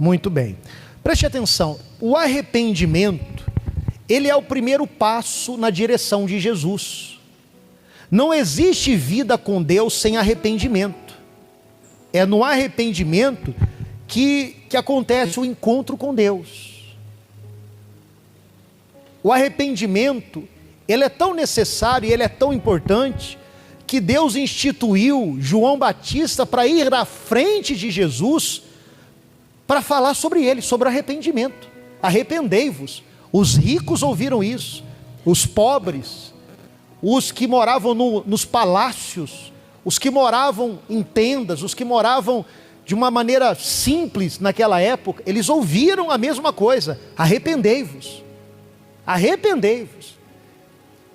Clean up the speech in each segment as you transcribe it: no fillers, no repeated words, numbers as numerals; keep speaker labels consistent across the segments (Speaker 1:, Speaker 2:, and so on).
Speaker 1: Muito bem. Preste atenção, o arrependimento, ele é o primeiro passo na direção de Jesus. Não existe vida com Deus sem arrependimento. É no arrependimento que acontece o encontro com Deus. O arrependimento, ele é tão necessário e ele é tão importante, que Deus instituiu João Batista para ir à frente de Jesus, para falar sobre ele, sobre arrependimento. Arrependei-vos. Os ricos ouviram isso, os pobres, os que moravam nos palácios, os que moravam em tendas, os que moravam de uma maneira simples naquela época, eles ouviram a mesma coisa: arrependei-vos, arrependei-vos.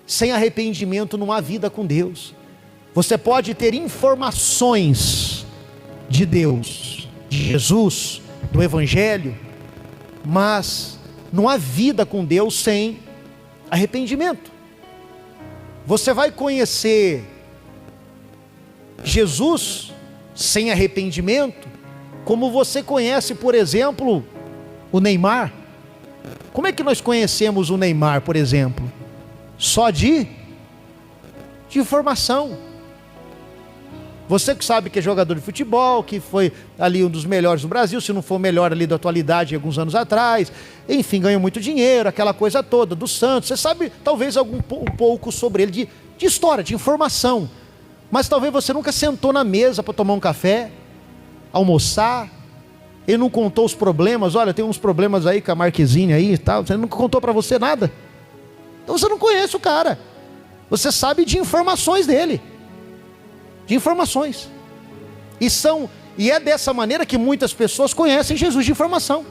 Speaker 1: Sem arrependimento não há vida com Deus. Você pode ter informações de Deus, de Jesus, do Evangelho, mas não há vida com Deus sem arrependimento. Você vai conhecer Jesus sem arrependimento, como você conhece, por exemplo, o Neymar. Como é que nós conhecemos o Neymar, por exemplo? Só de informação. Você que sabe que é jogador de futebol, que foi ali um dos melhores do Brasil, se não for o melhor ali da atualidade, alguns anos atrás, enfim, ganhou muito dinheiro, aquela coisa toda, do Santos. Você sabe talvez um pouco sobre ele, de história, de informação, mas talvez você nunca sentou na mesa para tomar um café, almoçar. Ele não contou os problemas. Olha, tem uns problemas aí com a Marquezine aí e tal. Ele nunca contou para você nada. Então você não conhece o cara. Você sabe de informações dele, de informações. E é dessa maneira que muitas pessoas conhecem Jesus, de informação.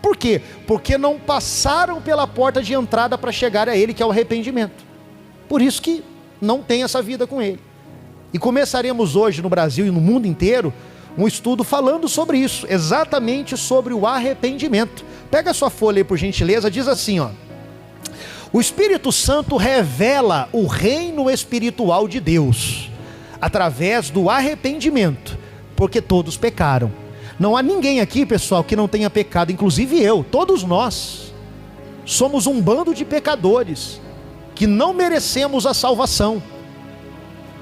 Speaker 1: Por quê? Porque não passaram pela porta de entrada para chegar a Ele, que é o arrependimento. Por isso que não tem essa vida com Ele. E começaremos hoje no Brasil e no mundo inteiro um estudo falando sobre isso, exatamente sobre o arrependimento. Pega a sua folha aí por gentileza, diz assim, ó: o Espírito Santo revela o reino espiritual de Deus através do arrependimento, porque todos pecaram. Não há ninguém aqui, pessoal, que não tenha pecado, inclusive eu. Todos nós somos um bando de pecadores que não merecemos a salvação,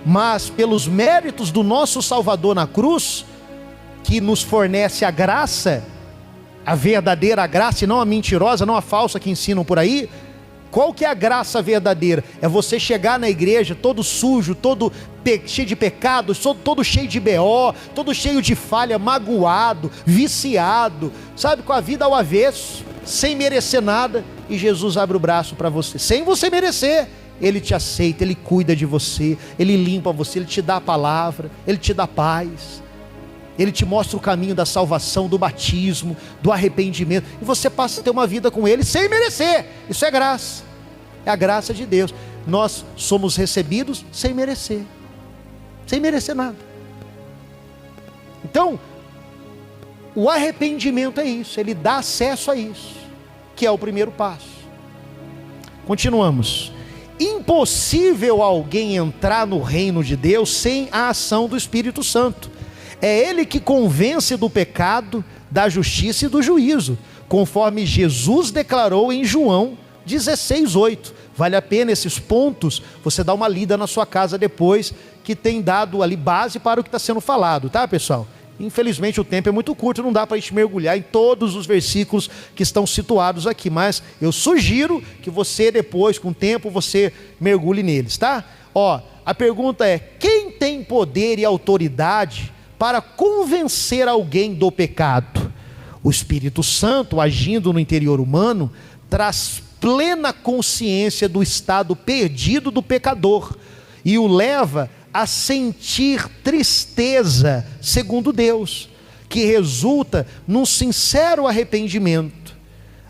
Speaker 1: mas pelos méritos do nosso Salvador na cruz, que nos fornece a graça, a verdadeira graça, e não a mentirosa, não a falsa que ensinam por aí. Qual que é a graça verdadeira? É você chegar na igreja todo sujo, todo cheio de pecados, todo cheio de BO, todo cheio de falha, magoado, viciado, sabe, com a vida ao avesso, sem merecer nada, e Jesus abre o braço para você, sem você merecer. Ele te aceita, Ele cuida de você, Ele limpa você, Ele te dá a palavra, Ele te dá paz, Ele te mostra o caminho da salvação, do batismo, do arrependimento, e você passa a ter uma vida com Ele sem merecer. Isso é graça, é a graça de Deus. Nós somos recebidos sem merecer nada. Então, o arrependimento é isso, ele dá acesso a isso, que é o primeiro passo. Continuamos. Impossível alguém entrar no reino de Deus sem a ação do Espírito Santo. É Ele que convence do pecado, da justiça e do juízo, conforme Jesus declarou em João 16:8. Vale a pena esses pontos, você dá uma lida na sua casa depois, que tem dado ali base para o que está sendo falado, tá, pessoal? Infelizmente o tempo é muito curto, não dá para a gente mergulhar em todos os versículos que estão situados aqui, mas eu sugiro que você depois, com o tempo, você mergulhe neles, tá? Ó, a pergunta é: quem tem poder e autoridade para convencer alguém do pecado? O Espírito Santo, agindo no interior humano, traz plena consciência do estado perdido do pecador e o leva a sentir tristeza, segundo Deus, que resulta num sincero arrependimento.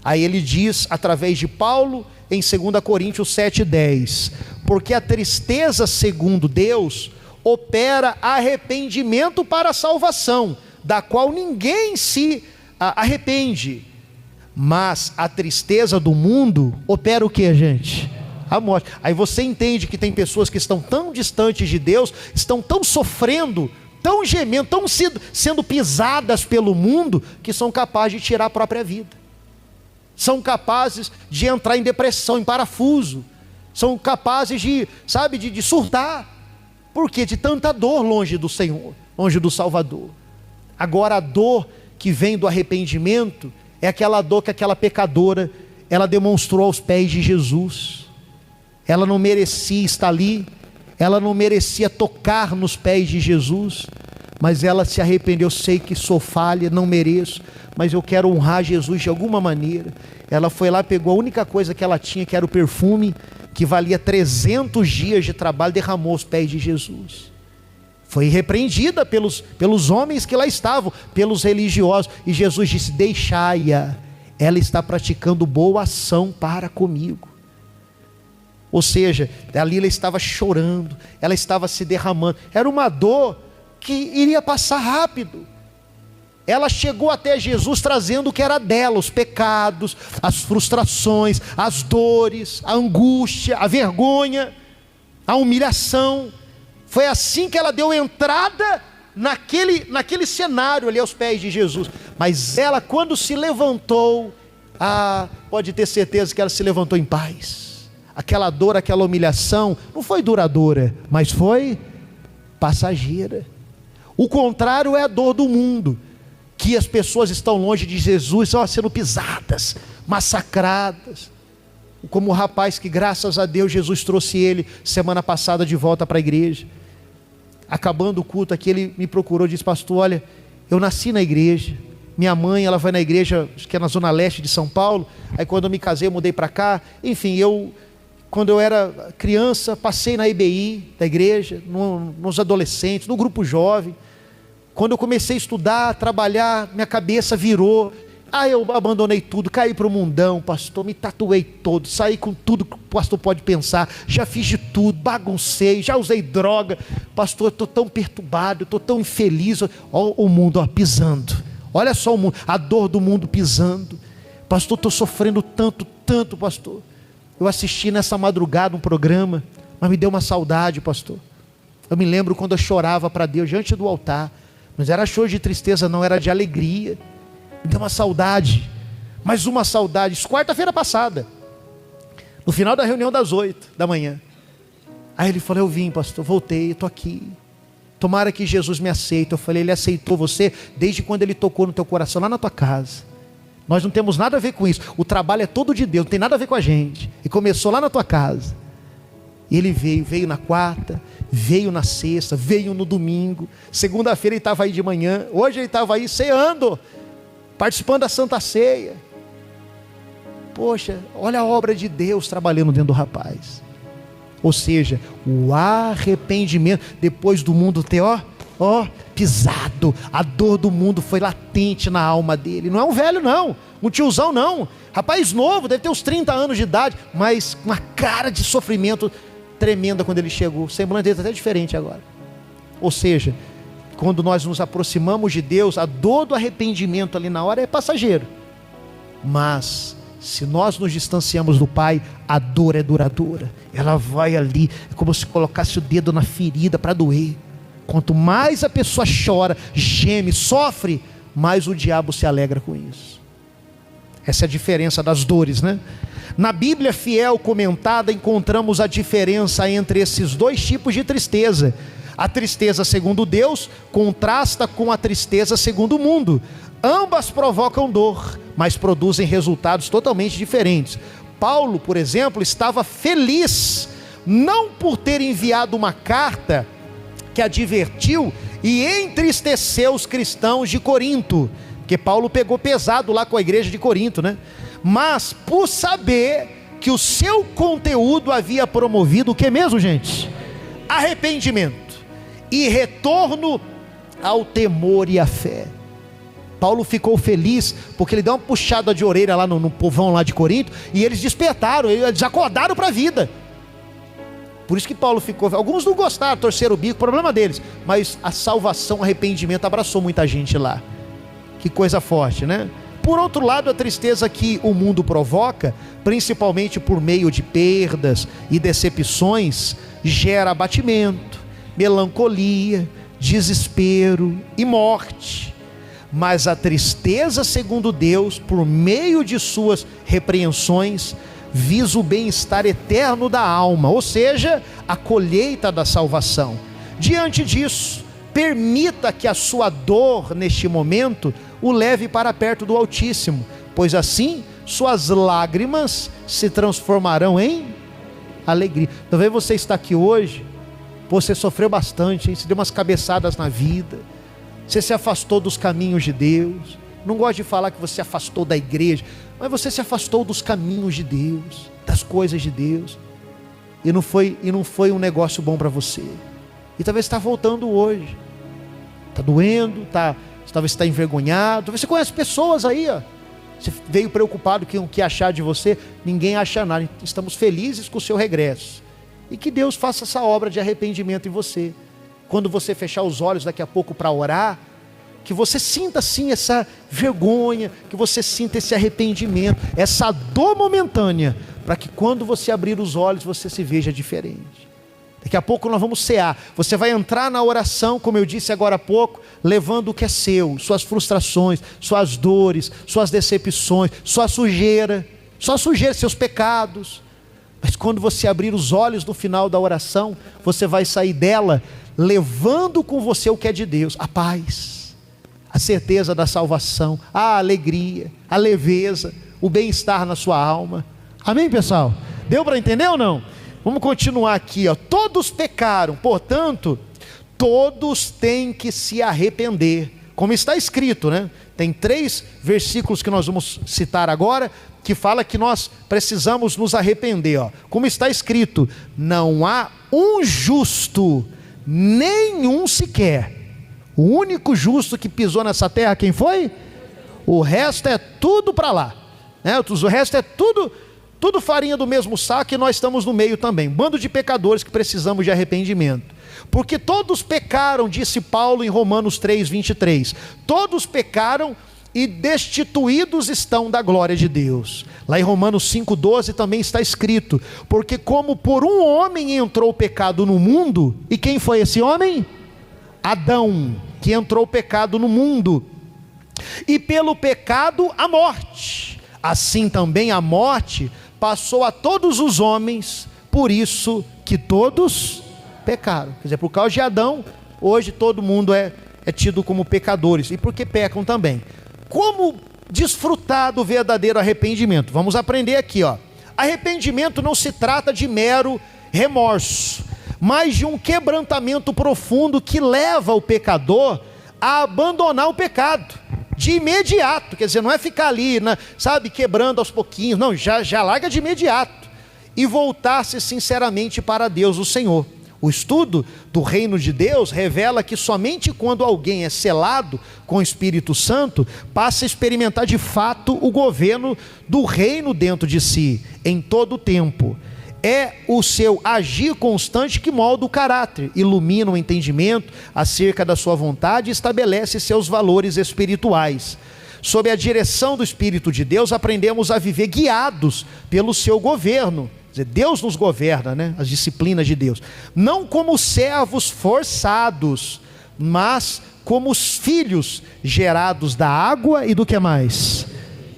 Speaker 1: Aí ele diz, através de Paulo, em 2 Coríntios 7:10, porque a tristeza, segundo Deus, opera arrependimento para a salvação, da qual ninguém se arrepende, mas a tristeza do mundo opera o que, gente? A morte. Aí você entende que tem pessoas que estão tão distantes de Deus, estão tão sofrendo tão gemendo, tão sendo pisadas pelo mundo, que são capazes de tirar a própria vida. São capazes de entrar em depressão, em parafuso. São capazes de surtar. Por quê? De tanta dor longe do Senhor, longe do Salvador. Agora a dor que vem do arrependimento é aquela dor que aquela pecadora, ela demonstrou aos pés de Jesus. Ela não merecia estar ali, ela não merecia tocar nos pés de Jesus, mas ela se arrependeu. Eu sei que sou falha, não mereço, mas eu quero honrar Jesus de alguma maneira. Ela foi lá, pegou a única coisa que ela tinha, que era o perfume, que valia 300 dias de trabalho, derramou aos pés de Jesus. Foi repreendida pelos homens que lá estavam, pelos religiosos, e Jesus disse: deixai-a, ela está praticando boa ação para comigo. Ou seja, ali ela estava chorando, ela estava se derramando, era uma dor que iria passar rápido. Ela chegou até Jesus trazendo o que era dela, os pecados, as frustrações, as dores, a angústia, a vergonha, a humilhação. Foi assim que ela deu entrada naquele cenário ali aos pés de Jesus. Mas ela, quando se levantou, pode ter certeza que ela se levantou em paz. Aquela dor, aquela humilhação não foi duradoura, mas foi passageira. O contrário é a dor do mundo, que as pessoas estão longe de Jesus, sendo pisadas, massacradas. Como o rapaz que, graças a Deus, Jesus trouxe ele semana passada de volta para a igreja. Acabando o culto aqui, ele me procurou e disse: pastor, olha, eu nasci na igreja, minha mãe, ela vai na igreja, acho que é na zona leste de São Paulo, aí quando eu me casei, eu mudei para cá, enfim, quando eu era criança, passei na IBI da igreja, nos adolescentes, no grupo jovem. Quando eu comecei a estudar, a trabalhar, minha cabeça virou. Eu abandonei tudo, caí para o mundão, pastor, me tatuei todo, saí com tudo que o pastor pode pensar, já fiz de tudo, baguncei, já usei droga. Pastor, eu estou tão perturbado, eu estou tão infeliz. Olha o mundo pisando, olha só o mundo, a dor do mundo pisando. Pastor, estou sofrendo tanto, pastor. Eu assisti nessa madrugada um programa, mas me deu uma saudade, pastor. Eu me lembro quando eu chorava para Deus diante do altar, mas era choro de tristeza, não, era de alegria. Me deu uma saudade, mais uma saudade. Isso quarta-feira passada, no final da reunião das 8 da manhã. Aí ele falou: eu vim, pastor, voltei, estou aqui. Tomara que Jesus me aceite. Eu falei: ele aceitou você desde quando ele tocou no teu coração, lá na tua casa. Nós não temos nada a ver com isso, o trabalho é todo de Deus, não tem nada a ver com a gente. E começou lá na tua casa. E ele veio na quarta, veio na sexta, veio no domingo. Segunda-feira ele estava aí de manhã, hoje ele estava aí ceando, participando da Santa Ceia. Poxa, olha a obra de Deus trabalhando dentro do rapaz. Ou seja, o arrependimento, depois do mundo ter pisado, a dor do mundo foi latente na alma dele. Não é um velho não, um tiozão não, rapaz novo, deve ter uns 30 anos de idade, mas uma cara de sofrimento tremenda quando ele chegou. O semblante dele está até diferente agora. Ou seja, quando nós nos aproximamos de Deus, a dor do arrependimento ali na hora é passageiro, mas se nós nos distanciamos do Pai, a dor é duradoura. Ela vai ali, é como se colocasse o dedo na ferida para doer. Quanto mais a pessoa chora, geme, sofre, mais o diabo se alegra com isso. Essa é a diferença das dores, né? Na Bíblia fiel comentada, encontramos a diferença entre esses dois tipos de tristeza. A tristeza segundo Deus contrasta com a tristeza segundo o mundo. Ambas provocam dor, mas produzem resultados totalmente diferentes. Paulo, por exemplo, estava feliz, não por ter enviado uma carta que advertiu e entristeceu os cristãos de Corinto, porque Paulo pegou pesado lá com a igreja de Corinto, né? Mas por saber que o seu conteúdo havia promovido o que mesmo, gente? Arrependimento e retorno ao temor e à fé. Paulo ficou feliz porque ele deu uma puxada de orelha lá no povão lá de Corinto, e eles despertaram, eles acordaram para a vida. Por isso que Paulo ficou, alguns não gostaram, torceram o bico, problema deles, mas a salvação, o arrependimento abraçou muita gente lá. Que coisa forte, né? Por outro lado, a tristeza que o mundo provoca, principalmente por meio de perdas e decepções, gera abatimento, melancolia, desespero e morte. Mas a tristeza, segundo Deus, por meio de suas repreensões, visa o bem-estar eterno da alma, ou seja, a colheita da salvação. Diante disso, permita que a sua dor neste momento o leve para perto do Altíssimo, pois assim suas lágrimas se transformarão em alegria. Talvez você está aqui hoje, você sofreu bastante, hein? Você deu umas cabeçadas na vida, você se afastou dos caminhos de Deus. Não gosto de falar que você se afastou da igreja, mas você se afastou dos caminhos de Deus, das coisas de Deus, e não foi um negócio bom para você. E talvez está voltando hoje, está doendo, talvez está envergonhado. Talvez você conhece pessoas aí, ó. Você veio preocupado com o que achar de você. Ninguém acha nada. Estamos felizes com o seu regresso, e que Deus faça essa obra de arrependimento em você. Quando você fechar os olhos daqui a pouco para orar, que você sinta sim essa vergonha, que você sinta esse arrependimento, essa dor momentânea, para que quando você abrir os olhos você se veja diferente. Daqui a pouco nós vamos cear. Você vai entrar na oração, como eu disse agora há pouco, levando o que é seu, suas frustrações, suas dores, suas decepções, sua sujeira, seus pecados. Mas quando você abrir os olhos no final da oração, você vai sair dela levando com você o que é de Deus: a paz, a certeza da salvação, a alegria, a leveza, o bem-estar na sua alma. Amém, pessoal? Deu para entender ou não? Vamos continuar aqui, ó. Todos pecaram, portanto, todos têm que se arrepender, como está escrito, né? Tem 3 versículos que nós vamos citar agora, que fala que nós precisamos nos arrepender, ó. Como está escrito: não há um justo, nenhum sequer. O único justo que pisou nessa terra, quem foi? O resto é tudo para lá, né? O resto é tudo farinha do mesmo saco, e nós estamos no meio também. Bando de pecadores que precisamos de arrependimento. Porque todos pecaram, disse Paulo em Romanos 3:23. Todos pecaram e destituídos estão da glória de Deus. Lá em Romanos 5:12 também está escrito: porque como por um homem entrou o pecado no mundo, e quem foi esse homem? Adão, que entrou o pecado no mundo, e pelo pecado a morte, assim também a morte passou a todos os homens, por isso que todos pecaram. Quer dizer, por causa de Adão, hoje todo mundo é tido como pecadores, e porque pecam também. Como desfrutar do verdadeiro arrependimento? Vamos aprender aqui, ó. Arrependimento não se trata de mero remorso, mas de um quebrantamento profundo que leva o pecador a abandonar o pecado de imediato. Quer dizer, não é ficar ali, sabe, quebrando aos pouquinhos. Não, já larga de imediato e voltar-se sinceramente para Deus, o Senhor. O estudo do reino de Deus revela que somente quando alguém é selado com o Espírito Santo, passa a experimentar de fato o governo do reino dentro de si, em todo o tempo. É o seu agir constante que molda o caráter, ilumina o entendimento acerca da sua vontade e estabelece seus valores espirituais. Sob a direção do Espírito de Deus, aprendemos a viver guiados pelo seu governo. Quer dizer, Deus nos governa, né? As disciplinas de Deus. Não como servos forçados, mas como os filhos gerados da água e do que mais?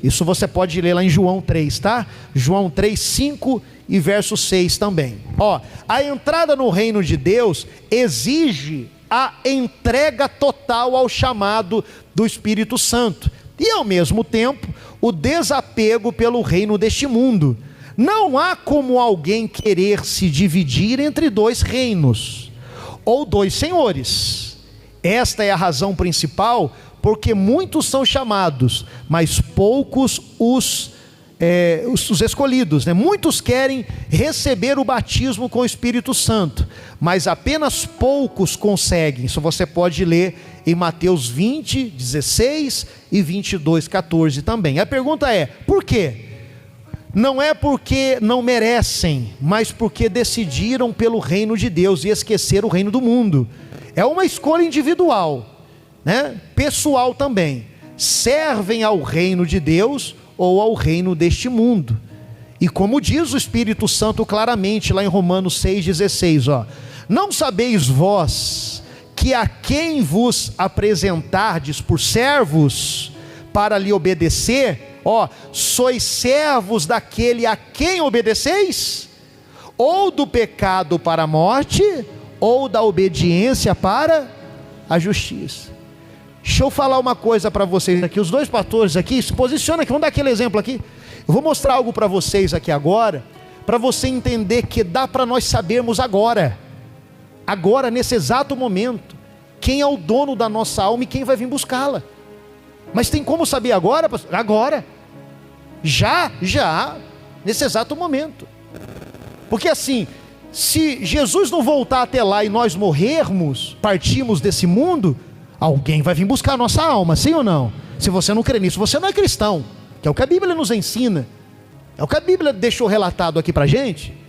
Speaker 1: Isso você pode ler lá em João 3, tá? João 3, 5 e verso 6 também. Ó, a entrada no reino de Deus exige a entrega total ao chamado do Espírito Santo, e ao mesmo tempo o desapego pelo reino deste mundo. Não há como alguém querer se dividir entre 2 reinos ou 2 senhores. Esta é a razão principal porque muitos são chamados, mas poucos os escolhidos, né? Muitos querem receber o batismo com o Espírito Santo, mas apenas poucos conseguem. Isso você pode ler em Mateus 20, 16 e 22, 14 também. A pergunta é: por quê? Não é porque não merecem, mas porque decidiram pelo reino de Deus e esqueceram o reino do mundo. É uma escolha individual, né? Pessoal também. Servem ao reino de Deus ou ao reino deste mundo. E como diz o Espírito Santo claramente lá em Romanos 6,16, ó: não sabeis vós que a quem vos apresentardes por servos para lhe obedecer, sois servos daquele a quem obedeceis, ou do pecado para a morte, ou da obediência para a justiça. Deixa eu falar uma coisa para vocês aqui, os dois pastores aqui, se posiciona aqui, vamos dar aquele exemplo aqui. Eu vou mostrar algo para vocês aqui agora, para você entender que dá para nós sabermos agora, nesse exato momento, quem é o dono da nossa alma e quem vai vir buscá-la. Mas tem como saber agora, pastor? Agora, já, nesse exato momento. Porque assim, se Jesus não voltar até lá e nós morrermos, partirmos desse mundo, alguém vai vir buscar a nossa alma, sim ou não? Se você não crê nisso, você não é cristão, que é o que a Bíblia nos ensina, é o que a Bíblia deixou relatado aqui pra gente.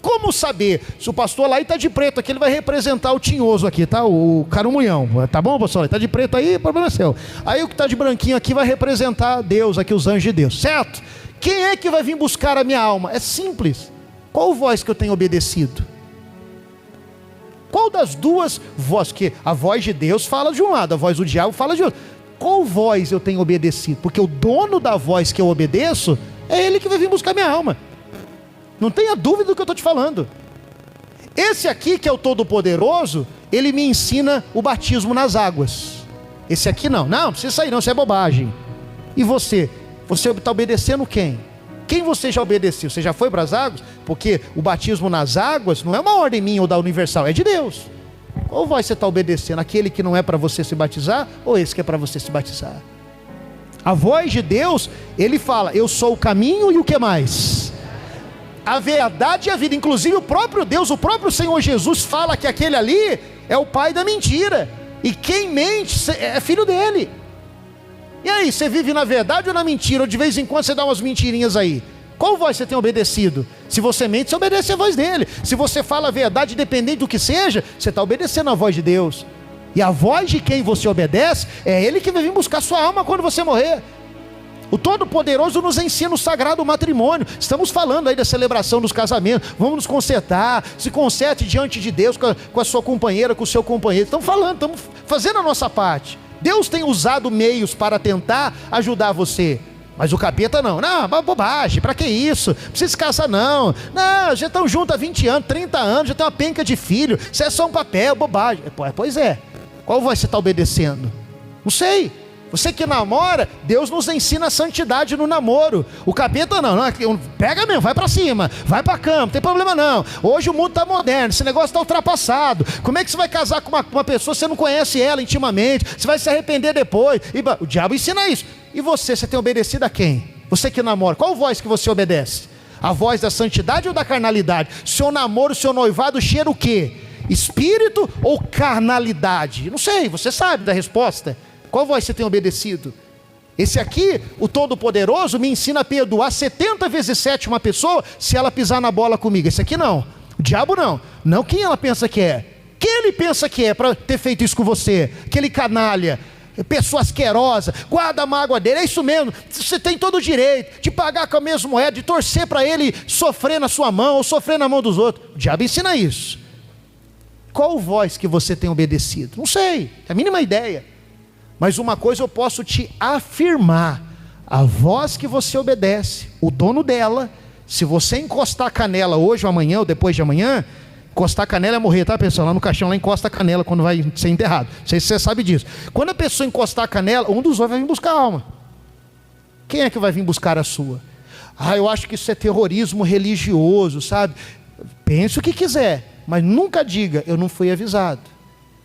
Speaker 1: Como saber se o pastor lá está de preto aqui, ele vai representar o tinhoso aqui, tá? O caramunhão, tá bom, pastor? Ele está de preto aí, problema é seu. Aí o que está de branquinho aqui vai representar Deus aqui, os anjos de Deus, certo? Quem é que vai vir buscar a minha alma? É simples. Qual voz que eu tenho obedecido? Qual das duas vozes? Que a voz de Deus fala de um lado, a voz do diabo fala de outro. Qual voz eu tenho obedecido? Porque o dono da voz que eu obedeço é ele que vai vir buscar minha alma. Não tenha dúvida do que eu estou te falando. Esse aqui, que é o Todo-Poderoso, ele me ensina o batismo nas águas. Esse aqui não precisa sair não, isso é bobagem. E você está obedecendo quem? Quem você já obedeceu? Você já foi para as águas? Porque o batismo nas águas não é uma ordem minha ou da Universal, é de Deus. Ou você está obedecendo aquele que não é para você se batizar, ou esse que é para você se batizar? A voz de Deus, ele fala, eu sou o caminho e o que mais? A verdade e a vida. Inclusive o próprio Deus, o próprio Senhor Jesus fala que aquele ali é o pai da mentira, e quem mente é filho dele. E aí, você vive na verdade ou na mentira? Ou de vez em quando você dá umas mentirinhas aí? Qual voz você tem obedecido? Se você mente, você obedece a voz dele. Se você fala a verdade, independente do que seja, você está obedecendo a voz de Deus. E a voz de quem você obedece, é ele que vai vir buscar sua alma quando você morrer. O Todo-Poderoso nos ensina o sagrado matrimônio. Estamos falando aí da celebração dos casamentos. Vamos nos consertar. Se conserte diante de Deus com a sua companheira, com o seu companheiro. Estamos falando, estamos fazendo a nossa parte. Deus tem usado meios para tentar ajudar você. Mas o capeta não, bobagem, para que isso? Não precisa se casar não, já estão juntos há 20 anos, 30 anos, já tem uma penca de filho, isso é só um papel, bobagem. Pois é, qual voz você está obedecendo? Não sei. Você que namora, Deus nos ensina a santidade no namoro. O capeta não, pega mesmo, vai para cima, vai para a cama, não tem problema não. Hoje o mundo está moderno, esse negócio está ultrapassado. Como é que você vai casar com uma pessoa, você não conhece ela intimamente, você vai se arrepender depois? O diabo ensina isso. E você tem obedecido a quem? Você que namora, qual voz que você obedece? A voz da santidade ou da carnalidade? Seu namoro, seu noivado cheira o quê? Espírito ou carnalidade? Não sei, você sabe da resposta. Qual voz você tem obedecido? Esse aqui, o Todo-Poderoso, me ensina a perdoar 70 vezes 7 uma pessoa se ela pisar na bola comigo. Esse aqui não, o diabo não. Não quem ela pensa que é. Quem ele pensa que é para ter feito isso com você? Aquele canalha, pessoa asquerosa, guarda a mágoa dele. É isso mesmo, você tem todo o direito de pagar com a mesma moeda, de torcer para ele sofrer na sua mão ou sofrer na mão dos outros. O diabo ensina isso. Qual voz que você tem obedecido? Não sei, a mínima ideia. Mas uma coisa eu posso te afirmar: a voz que você obedece, o dono dela, se você encostar a canela hoje ou amanhã ou depois de amanhã, encostar a canela é morrer, tá pessoal? Lá no caixão lá encosta a canela quando vai ser enterrado. Não sei se você sabe disso. Quando a pessoa encostar a canela, um dos outros vai vir buscar a alma. Quem é que vai vir buscar a sua? Eu acho que isso é terrorismo religioso, sabe? Pense o que quiser, mas nunca diga, eu não fui avisado.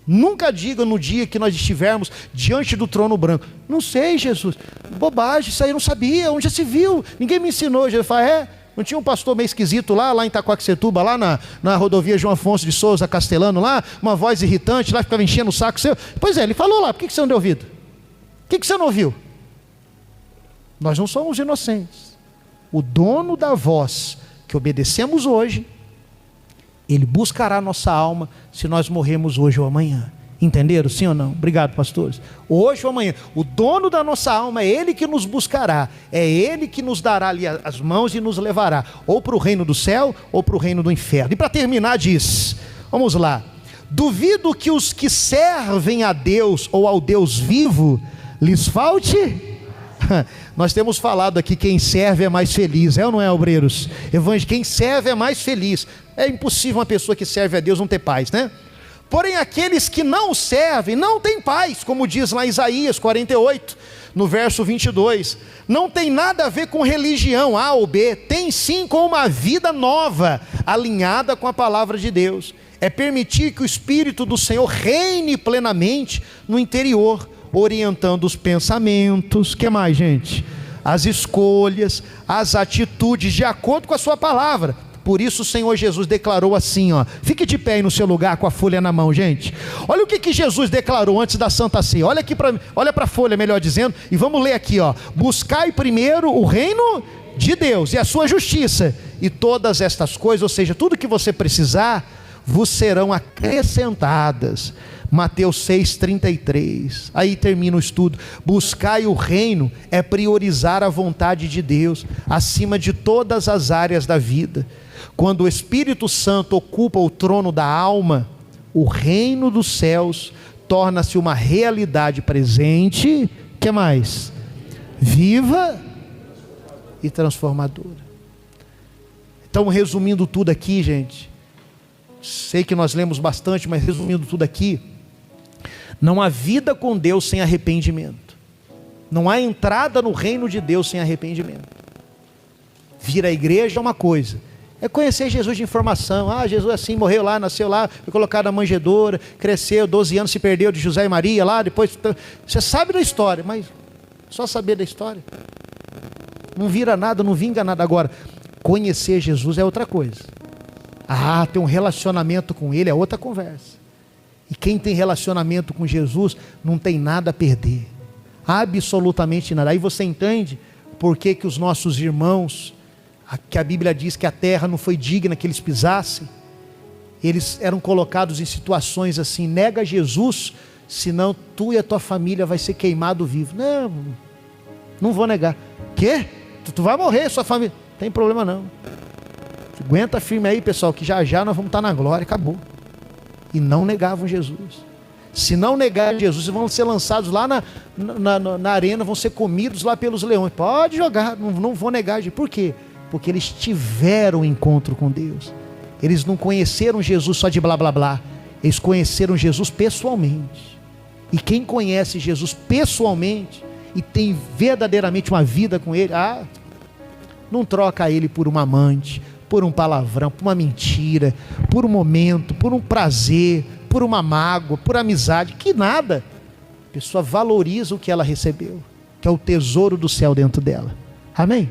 Speaker 1: Nunca diga no dia que nós estivermos diante do trono branco, não sei, Jesus, bobagem, isso aí eu não sabia, onde já se viu, ninguém me ensinou. Jesus fala, não tinha um pastor meio esquisito lá em Itacoaxetuba, lá na rodovia João Afonso de Souza, Castelano lá, uma voz irritante lá, ficava enchendo o saco seu. Pois é, ele falou lá, por que você não deu ouvido? Por que você não ouviu? Nós não somos inocentes. O dono da voz que obedecemos hoje, ele buscará a nossa alma se nós morrermos hoje ou amanhã. Entenderam? Sim ou não? Obrigado, pastores. Hoje ou amanhã. O dono da nossa alma é ele que nos buscará. É ele que nos dará ali as mãos e nos levará ou para o reino do céu ou para o reino do inferno. E para terminar diz, vamos lá: Duvido que os que servem a Deus ou ao Deus vivo lhes falte. Nós temos falado aqui, quem serve é mais feliz, é ou não é, obreiros? Quem serve é mais feliz. É impossível uma pessoa que serve a Deus não ter paz, né? Porém, aqueles que não servem não têm paz, como diz lá em Isaías 48, no verso 22. Não tem nada a ver com religião A ou B, tem sim com uma vida nova, alinhada com a palavra de Deus. É permitir que o Espírito do Senhor reine plenamente no interior, orientando os pensamentos, que mais, gente? As escolhas, as atitudes, de acordo com a sua palavra. Por isso o Senhor Jesus declarou assim, ó, fique de pé aí no seu lugar com a folha na mão, gente. Olha o que Jesus declarou antes da Santa Ceia. Olha para a folha, melhor dizendo, e vamos ler aqui, ó. Buscai primeiro o reino de Deus e a sua justiça, e todas estas coisas, ou seja, tudo que você precisar, vos serão acrescentadas. Mateus 6,33, aí termina o estudo. Buscai o reino é priorizar a vontade de Deus acima de todas as áreas da vida. Quando o Espírito Santo ocupa o trono da alma, o reino dos céus torna-se uma realidade presente, que mais? Viva e transformadora. Então, resumindo tudo aqui, gente, sei que nós lemos bastante, mas resumindo tudo aqui, não há vida com Deus sem arrependimento. Não há entrada no reino de Deus sem arrependimento. Vir à igreja é uma coisa, é conhecer Jesus de informação. Jesus assim, morreu lá, nasceu lá, foi colocado na manjedoura, cresceu, 12 anos se perdeu de José e Maria lá, depois, você sabe da história, mas só saber da história não vira nada, não vinga nada. Agora, conhecer Jesus é outra coisa. Ter um relacionamento com Ele é outra conversa. E quem tem relacionamento com Jesus não tem nada a perder, absolutamente nada. Aí você entende por que os nossos irmãos, que a Bíblia diz que a terra não foi digna que eles pisassem, eles eram colocados em situações assim: nega Jesus, senão tu e a tua família vai ser queimado vivo. Não vou negar. Quê? Tu vai morrer, sua família. Não tem problema não. Aguenta firme aí, pessoal, que já já nós vamos estar na glória, acabou. E não negavam Jesus. Se não negarem Jesus, vão ser lançados lá na arena, vão ser comidos lá pelos leões. Pode jogar, não vou negar. Por quê? Porque eles tiveram encontro com Deus. Eles não conheceram Jesus só de blá blá blá. Eles conheceram Jesus pessoalmente. E quem conhece Jesus pessoalmente e tem verdadeiramente uma vida com Ele, não troca Ele por uma amante, por um palavrão, por uma mentira, por um momento, por um prazer, por uma mágoa, por amizade, que nada. A pessoa valoriza o que ela recebeu, que é o tesouro do céu dentro dela. Amém?